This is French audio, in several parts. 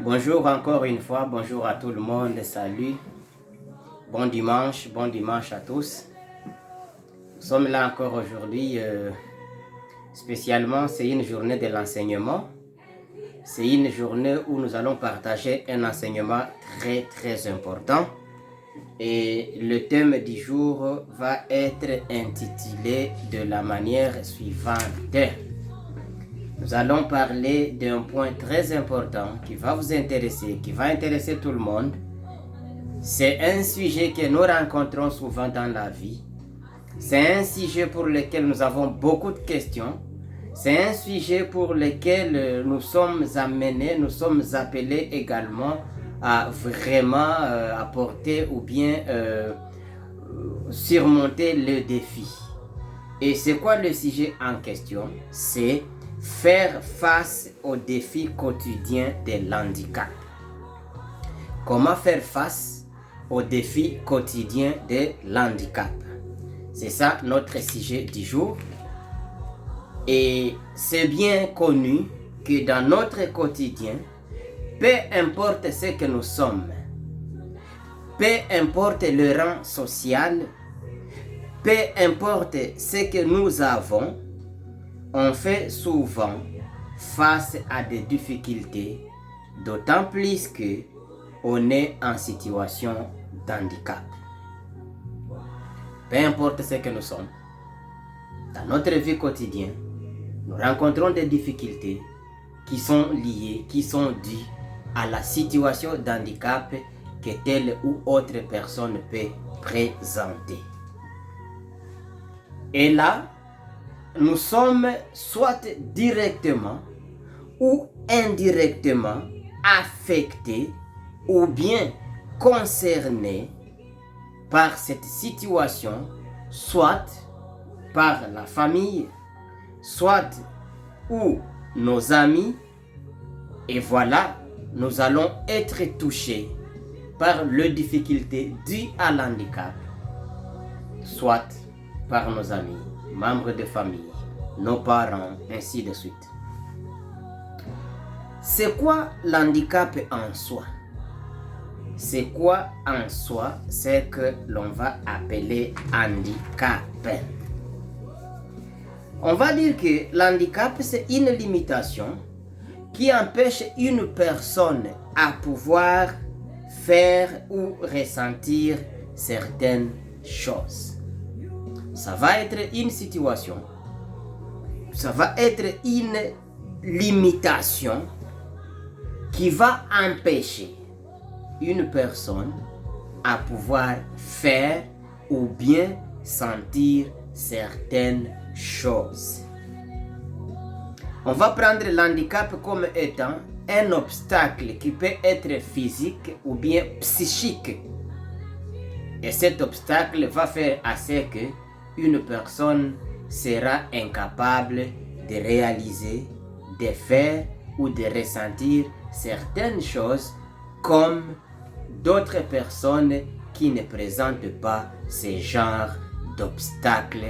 Bonjour encore une fois, bonjour à tout le monde, salut, bon dimanche à tous. Nous sommes là encore aujourd'hui, spécialement c'est une journée de l'enseignement. C'est une journée où nous allons partager un enseignement très important. Et le thème du jour va être intitulé de la manière suivante. Nous allons parler d'un point très important qui va vous intéresser, qui va intéresser tout le monde. C'est un sujet que nous rencontrons souvent dans la vie. C'est un sujet pour lequel nous avons beaucoup de questions. C'est un sujet pour lequel nous sommes amenés, nous sommes appelés également à vraiment apporter ou bien surmonter le défi. Et c'est quoi le sujet en question? C'est faire face aux défis quotidiens de l'handicap. Comment faire face aux défis quotidiens de l'handicap? C'est ça notre sujet du jour. Et c'est bien connu que dans notre quotidien, peu importe ce que nous sommes, peu importe le rang social, peu importe ce que nous avons, on fait souvent face à des difficultés, d'autant plus que on est en situation d'handicap. Peu importe ce que nous sommes, dans notre vie quotidienne, nous rencontrons des difficultés qui sont liées, qui sont dues à la situation d'handicap que telle ou autre personne peut présenter. Et là, nous sommes soit directement ou indirectement affectés ou bien concernés par cette situation, soit par la famille, soit ou nos amis, et voilà, nous allons être touchés par les difficultés dues à l'handicap, soit par nos amis, membres de famille, nos parents, ainsi de suite. C'est quoi l'handicap en soi? C'est quoi en soi ce que l'on va appeler handicap? On va dire que l'handicap, c'est une limitation qui empêche une personne à pouvoir faire ou ressentir certaines choses. Ça va être une situation, ça va être une limitation qui va empêcher une personne à pouvoir faire ou bien sentir certaines choses. On va prendre l'handicap comme étant un obstacle qui peut être physique ou bien psychique. Et cet obstacle va faire à ce que une personne sera incapable de réaliser, de faire ou de ressentir certaines choses comme d'autres personnes qui ne présentent pas ce genre d'obstacle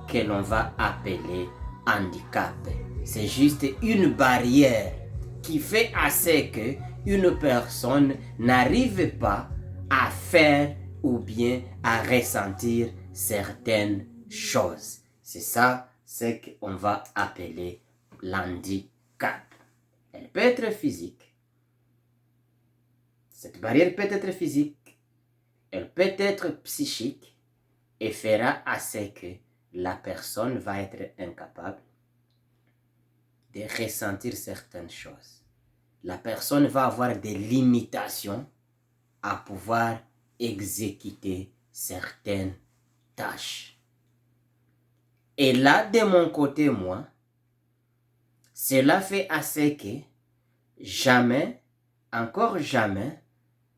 que l'on va appeler handicap. C'est juste une barrière qui fait à ce que une personne n'arrive pas à faire ou bien à ressentir certaines choses. C'est ça ce qu'on va appeler l'handicap. Elle peut être physique. Cette barrière peut être physique. Elle peut être psychique et fera à ce que la personne va être incapable de ressentir certaines choses. La personne va avoir des limitations à pouvoir exécuter certaines tâches. Et là, de mon côté, moi, cela fait à ce que jamais, encore jamais,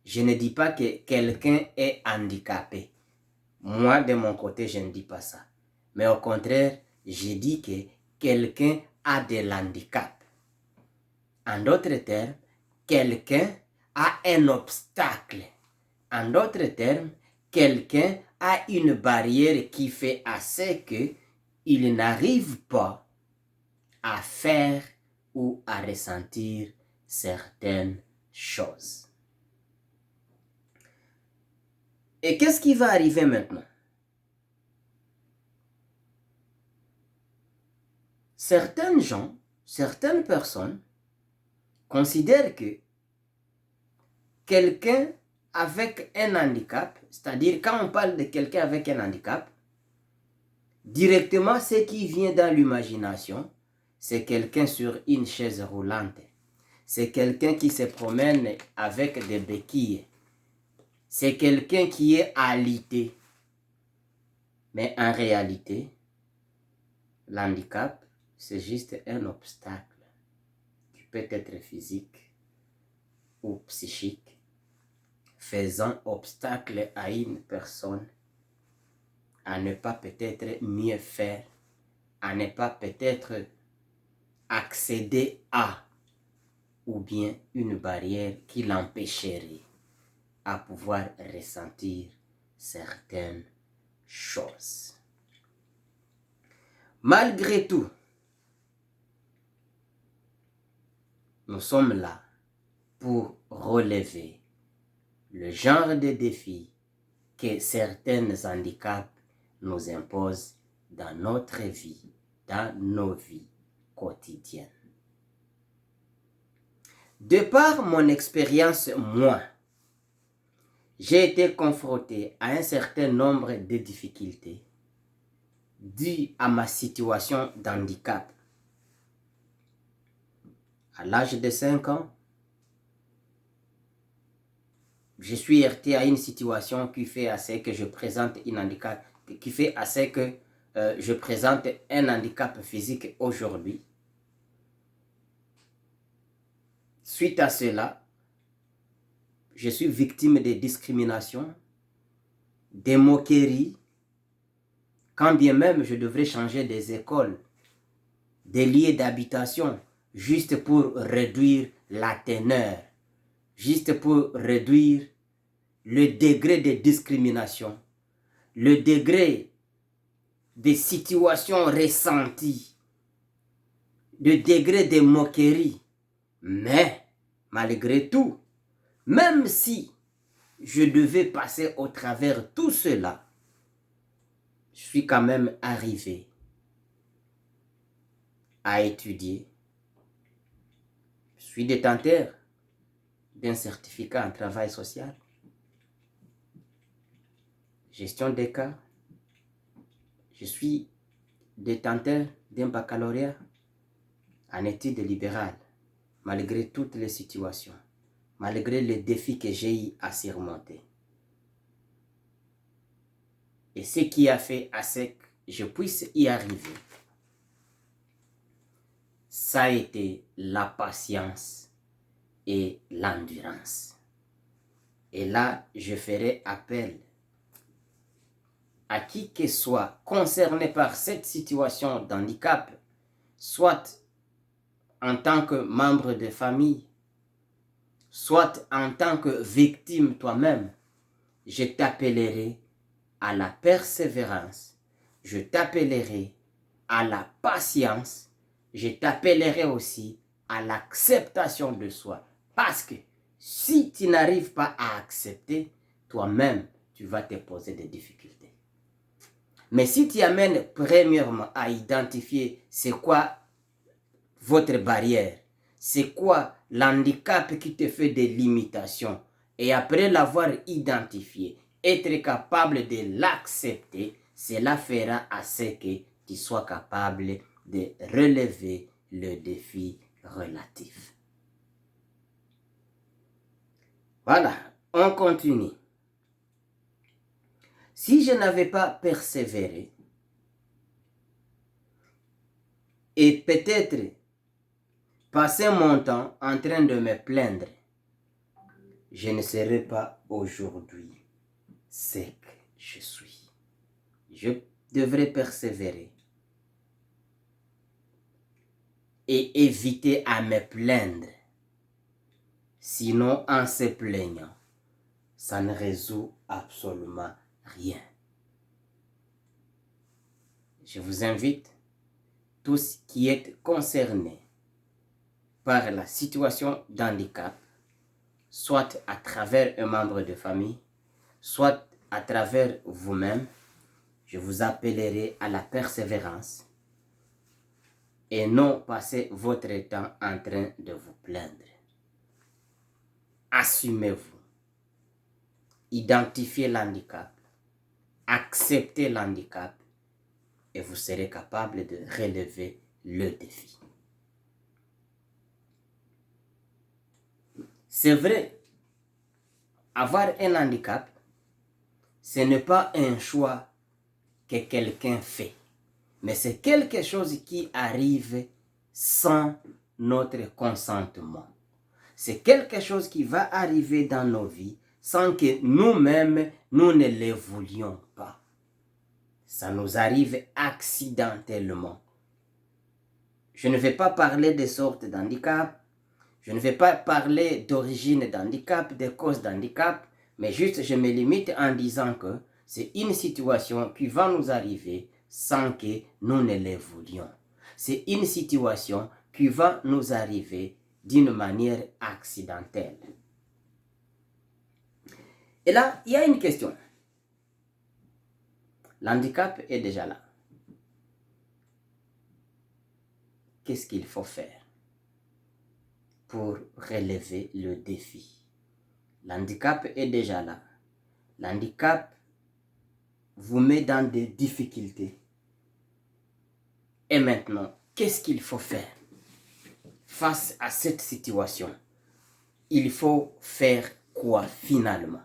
je ne dis pas que quelqu'un est handicapé. Moi, de mon côté, je ne dis pas ça. Mais au contraire, je dis que quelqu'un a de l'handicap. En d'autres termes, quelqu'un a un obstacle. En d'autres termes, quelqu'un a une barrière qui fait à ce qu'il n'arrive pas à faire ou à ressentir certaines chose. Et qu'est-ce qui va arriver maintenant? Certaines gens, certaines personnes considèrent que quelqu'un avec un handicap, c'est-à-dire quand on parle de quelqu'un avec un handicap, directement ce qui vient dans l'imagination, c'est quelqu'un sur une chaise roulante. C'est quelqu'un qui se promène avec des béquilles. C'est quelqu'un qui est alité. Mais en réalité, l'handicap, c'est juste un obstacle qui peut être physique ou psychique, faisant obstacle à une personne à ne pas peut-être mieux faire, à ne pas peut-être accéder à, ou bien une barrière qui l'empêcherait à pouvoir ressentir certaines choses. Malgré tout, nous sommes là pour relever le genre de défis que certains handicaps nous imposent dans notre vie, dans nos vies quotidiennes. De par mon expérience, moi, j'ai été confronté à un certain nombre de difficultés dues à ma situation d'handicap. À l'âge de 5 ans, je suis heurté à une situation qui fait assez que je présente un handicap, qui fait assez que je présente un handicap physique aujourd'hui. Suite à cela, je suis victime de discrimination, des moqueries, quand bien même je devrais changer des écoles, des lieux d'habitation, juste pour réduire la teneur, juste pour réduire le degré de discrimination, le degré de situation ressentie, le degré de moquerie. Mais, malgré tout, même si je devais passer au travers tout cela, je suis quand même arrivé à étudier. Je suis détenteur d'un certificat en travail social, gestion des cas. Je suis détenteur d'un baccalauréat en études libérales, malgré toutes les situations, malgré les défis que j'ai eu à surmonter. Et ce qui a fait à ce que je puisse y arriver, ça a été la patience et l'endurance. Et là, je ferai appel à qui que soit concerné par cette situation d'handicap, soit en tant que membre de famille, soit en tant que victime toi-même, je t'appellerai à la persévérance, je t'appellerai à la patience, je t'appellerai aussi à l'acceptation de soi. Parce que si tu n'arrives pas à accepter, toi-même, tu vas te poser des difficultés. Mais si tu amènes premièrement à identifier c'est quoi votre barrière, c'est quoi l'handicap qui te fait des limitations, et après l'avoir identifié, être capable de l'accepter, cela fera à ce que tu sois capable de relever le défi relatif. Voilà, on continue. Si je n'avais pas persévéré, et peut-être passer mon temps en train de me plaindre, je ne serais pas aujourd'hui ce que je suis. Je devrais persévérer et éviter à me plaindre. Sinon, en se plaignant, ça ne résout absolument rien. Je vous invite, tous qui êtes concernés par la situation d'handicap, soit à travers un membre de famille, soit à travers vous-même, je vous appellerai à la persévérance et non passer votre temps en train de vous plaindre. Assumez-vous, identifiez l'handicap, acceptez l'handicap et vous serez capable de relever le défi. C'est vrai, avoir un handicap, ce n'est pas un choix que quelqu'un fait, mais c'est quelque chose qui arrive sans notre consentement. C'est quelque chose qui va arriver dans nos vies sans que nous-mêmes, nous ne le voulions pas. Ça nous arrive accidentellement. Je ne vais pas parler des sortes d'handicap, je ne vais pas parler d'origine d'handicap, des causes d'handicap, mais juste je me limite en disant que c'est une situation qui va nous arriver sans que nous ne le voulions. C'est une situation qui va nous arriver d'une manière accidentelle. Et là, il y a une question. L'handicap est déjà là. Qu'est-ce qu'il faut faire pour relever le défi? L'handicap est déjà là. L'handicap vous met dans des difficultés. Et maintenant, qu'est-ce qu'il faut faire face à cette situation? Il faut faire quoi finalement?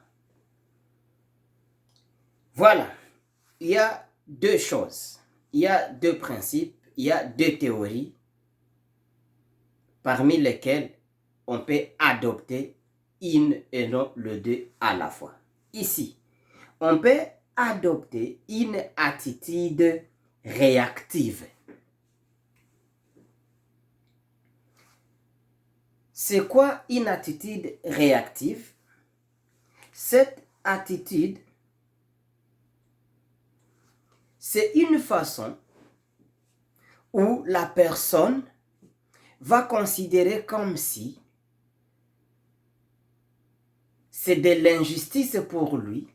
Voilà, il y a deux choses, il y a deux principes, il y a deux théories parmi lesquelles on peut adopter une et non le deux à la fois. Ici, on peut adopter une attitude réactive. C'est quoi une attitude réactive? Cette attitude, c'est une façon où la personne va considérer comme si c'est de l'injustice pour lui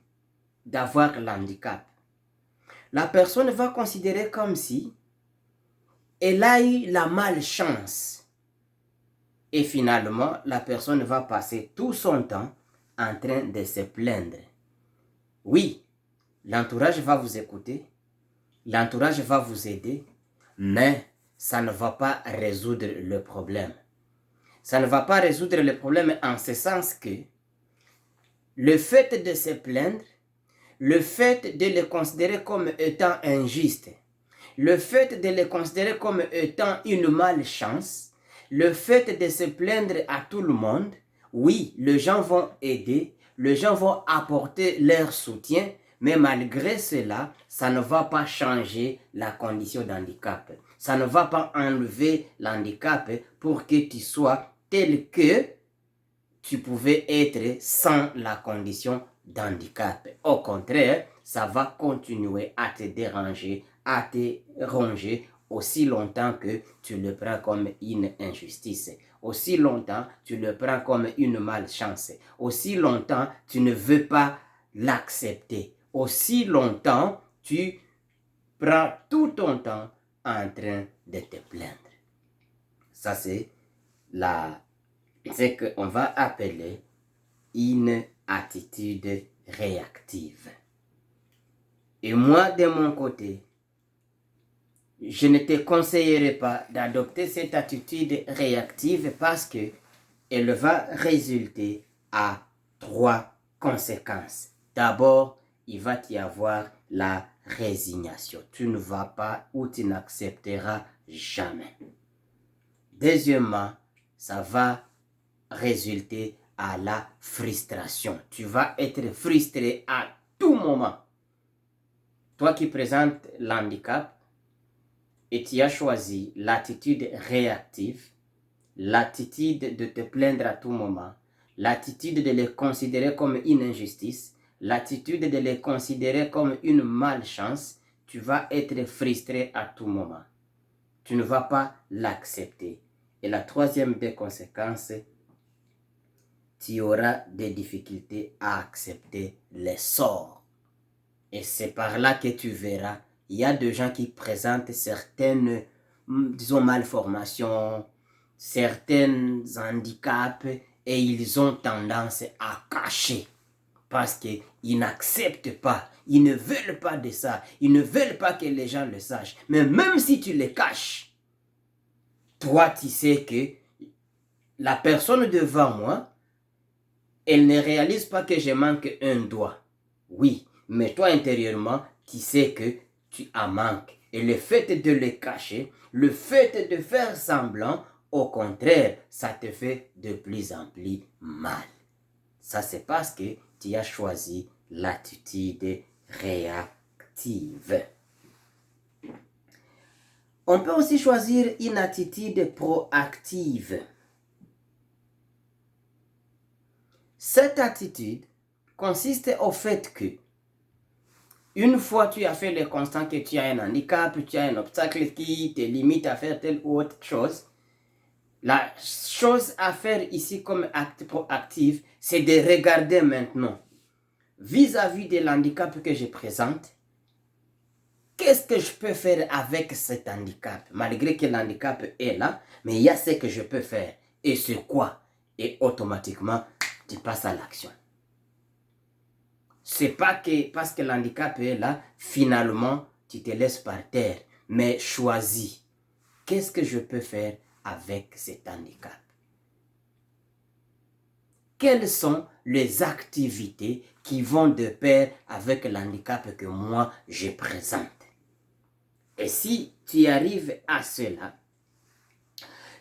d'avoir l'handicap. La personne va considérer comme si elle a eu la malchance. Et finalement, la personne va passer tout son temps en train de se plaindre. Oui, l'entourage va vous écouter, l'entourage va vous aider, mais ça ne va pas résoudre le problème. Ça ne va pas résoudre le problème en ce sens que le fait de se plaindre, le fait de le considérer comme étant injuste, le fait de le considérer comme étant une malchance, le fait de se plaindre à tout le monde, oui, les gens vont aider, les gens vont apporter leur soutien, mais malgré cela, ça ne va pas changer la condition d'handicap. Ça ne va pas enlever l'handicap pour que tu sois tel que tu pouvais être sans la condition d'handicap. Au contraire, ça va continuer à te déranger, à te ronger aussi longtemps que tu le prends comme une injustice. Aussi longtemps tu le prends comme une malchance. Aussi longtemps tu ne veux pas l'accepter. Aussi longtemps tu prends tout ton temps en train de te plaindre. Ça c'est ce qu'on va appeler une attitude réactive. Et moi, de mon côté, je ne te conseillerais pas d'adopter cette attitude réactive parce que elle va résulter à 3 conséquences. D'abord, il va y avoir la résignation. Tu ne vas pas ou tu n'accepteras jamais. Deuxièmement, ça va résulter à la frustration. Tu vas être frustré à tout moment. Toi qui présentes l'handicap et tu as choisi l'attitude réactive, l'attitude de te plaindre à tout moment, l'attitude de les considérer comme une injustice, l'attitude de les considérer comme une malchance, tu vas être frustré à tout moment. Tu ne vas pas l'accepter. Et la troisième des conséquences, tu auras des difficultés à accepter les sorts. Et c'est par là que tu verras, il y a des gens qui présentent certaines, disons, malformations, certains handicaps, et ils ont tendance à cacher parce qu'ils n'acceptent pas, ils ne veulent pas de ça, ils ne veulent pas que les gens le sachent. Mais même si tu le caches, toi tu sais que la personne devant moi, elle ne réalise pas que je manque un doigt. Oui, mais toi intérieurement, tu sais que tu en manques. Et le fait de le cacher, le fait de faire semblant, au contraire, ça te fait de plus en plus mal. Ça, c'est parce que tu as choisi l'attitude réactive. On peut aussi choisir une attitude proactive. Cette attitude consiste au fait que, une fois tu as fait le constat que tu as un handicap, tu as un obstacle qui te limite à faire telle ou autre chose, la chose à faire ici comme acte proactif, c'est de regarder maintenant, vis-à-vis de l'handicap que je présente, qu'est-ce que je peux faire avec cet handicap? Malgré que l'handicap est là, mais il y a ce que je peux faire. Et c'est quoi? Et automatiquement, tu passes à l'action. C'est pas que parce que l'handicap est là, finalement, tu te laisses par terre. Mais choisis. Qu'est-ce que je peux faire avec cet handicap? Quelles sont les activités qui vont de pair avec l'handicap que moi je présente? Et si tu arrives à cela,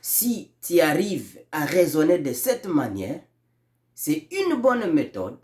si tu arrives à raisonner de cette manière, c'est une bonne méthode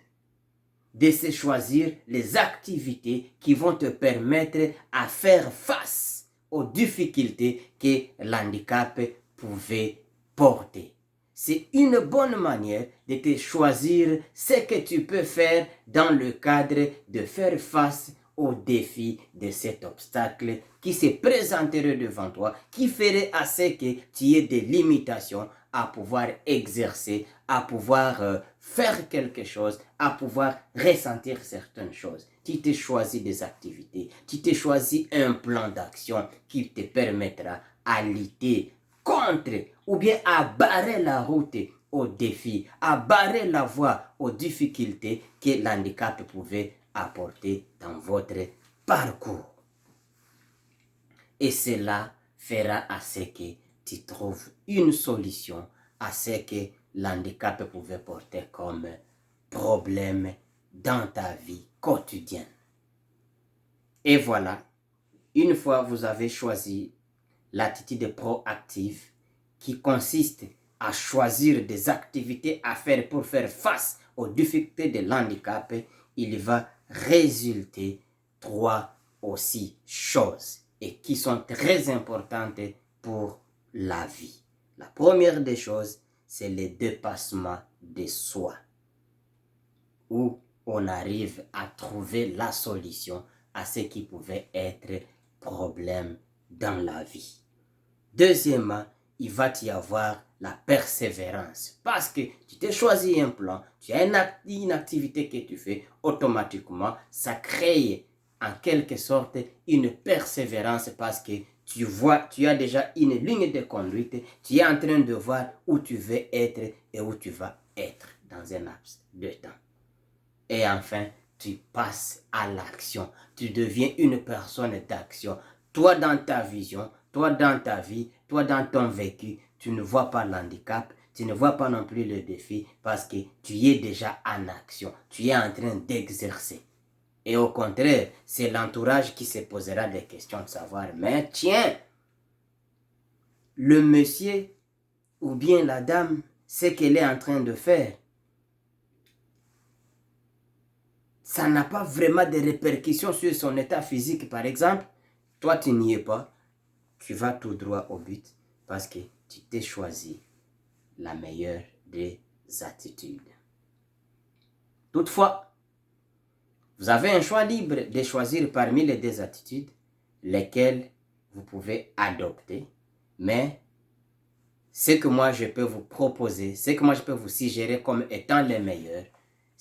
de se choisir les activités qui vont te permettre à faire face aux difficultés que l'handicap pouvait porter. C'est une bonne manière de te choisir ce que tu peux faire dans le cadre de faire face au défi de cet obstacle qui se présenterait devant toi, qui ferait à ce que tu aies des limitations à pouvoir exercer, à pouvoir faire quelque chose, à pouvoir ressentir certaines choses. Tu t'es choisi des activités, tu t'es choisi un plan d'action qui te permettra à lutter contre ou bien à barrer la route aux défis, à barrer la voie aux difficultés que l'handicap pouvait apporter dans votre parcours. Et cela fera à ce que tu trouves une solution à ce que l'handicap pouvait porter comme problème dans ta vie quotidienne. Et voilà, une fois vous avez choisi l'attitude proactive qui consiste à choisir des activités à faire pour faire face aux difficultés de l'handicap, il va résulter 3 aussi choses et qui sont très importantes pour la vie. La première des choses, c'est le dépassement de soi, où on arrive à trouver la solution à ce qui pouvait être problème dans la vie. Deuxièmement, il va y avoir la persévérance. Parce que tu t'es choisi un plan, tu as une activité que tu fais, automatiquement, ça crée en quelque sorte une persévérance parce que tu vois, tu as déjà une ligne de conduite, tu es en train de voir où tu veux être et où tu vas être dans un laps de temps. Et enfin, tu passes à l'action. Tu deviens une personne d'action. Toi, dans ta vision, toi, dans ta vie, toi, dans ton vécu, tu ne vois pas l'handicap, tu ne vois pas non plus le défi parce que tu es déjà en action. Tu es en train d'exercer. Et au contraire, c'est l'entourage qui se posera des questions de savoir, mais tiens, le monsieur ou bien la dame, ce qu'elle est en train de faire, ça n'a pas vraiment de répercussions sur son état physique, par exemple. Toi, tu n'y es pas. Tu vas tout droit au but parce que tu t'es choisi la meilleure des attitudes. Toutefois, vous avez un choix libre de choisir parmi les deux attitudes lesquelles vous pouvez adopter, mais ce que moi je peux vous proposer, ce que moi je peux vous suggérer comme étant les meilleurs,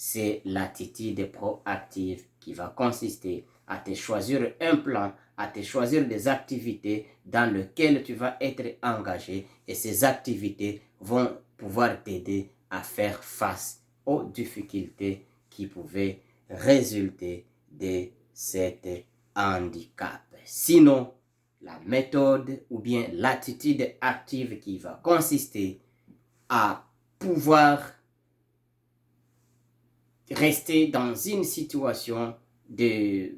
c'est l'attitude proactive qui va consister à te choisir un plan, à te choisir des activités dans lesquelles tu vas être engagé et ces activités vont pouvoir t'aider à faire face aux difficultés qui pouvaient résulter de cet handicap. Sinon, la méthode ou bien l'attitude active qui va consister à pouvoir rester dans une situation de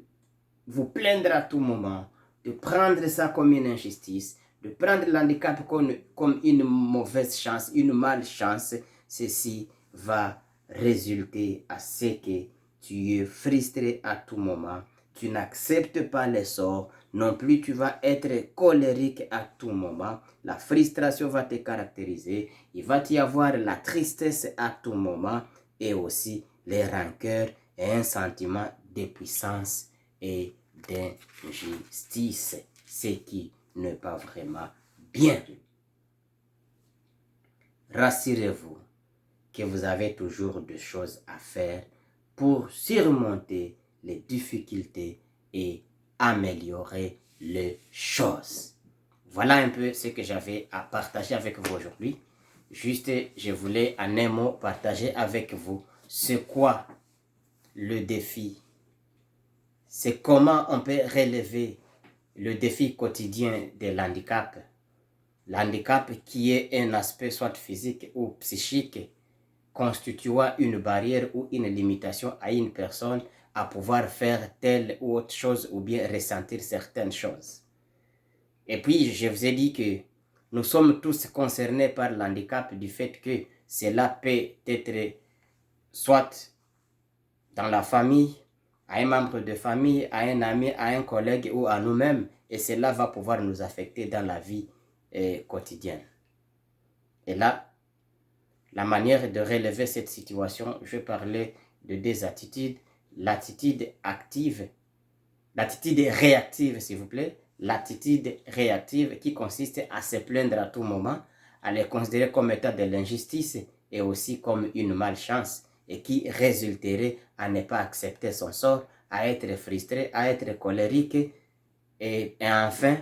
vous plaindre à tout moment, de prendre ça comme une injustice, de prendre l'handicap comme une mauvaise chance, une malchance, ceci va résulter à ce que tu es frustré à tout moment, tu n'acceptes pas les sorts, non plus tu vas être colérique à tout moment, la frustration va te caractériser, il va y avoir la tristesse à tout moment et aussi les rancœurs et un sentiment de puissance et d'injustice, ce qui n'est pas vraiment bien. Rassurez-vous que vous avez toujours des choses à faire pour surmonter les difficultés et améliorer les choses. Voilà un peu ce que j'avais à partager avec vous aujourd'hui. Juste, je voulais en un mot partager avec vous c'est quoi le défi. C'est comment on peut relever le défi quotidien de l'handicap. L'handicap qui est un aspect soit physique ou psychique constituant une barrière ou une limitation à une personne à pouvoir faire telle ou autre chose ou bien ressentir certaines choses. Et puis, je vous ai dit que nous sommes tous concernés par l'handicap du fait que cela peut être soit dans la famille, à un membre de famille, à un ami, à un collègue ou à nous-mêmes. Et cela va pouvoir nous affecter dans la vie quotidienne. Et là, la manière de relever cette situation, je vais parler de deux attitudes. L'attitude active, l'attitude réactive, s'il vous plaît. L'attitude réactive qui consiste à se plaindre à tout moment, à les considérer comme étant de l'injustice et aussi comme une malchance et qui résulterait à ne pas accepter son sort, à être frustré, à être colérique et enfin,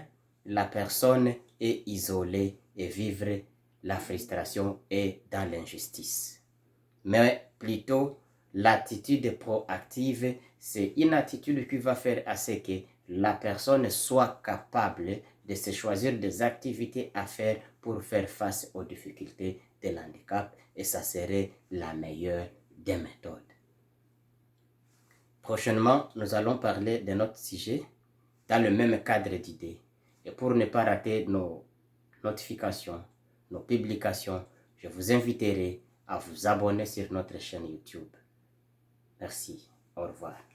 la personne est isolée et vivre la frustration et dans l'injustice. Mais plutôt, l'attitude proactive, c'est une attitude qui va faire à ce que la personne soit capable de se choisir des activités à faire pour faire face aux difficultés de l'handicap et ça serait la meilleure des méthodes. Prochainement, nous allons parler de notre sujet dans le même cadre d'idées. Et pour ne pas rater nos notifications, nos publications, je vous inviterai à vous abonner sur notre chaîne YouTube. Merci. Au revoir.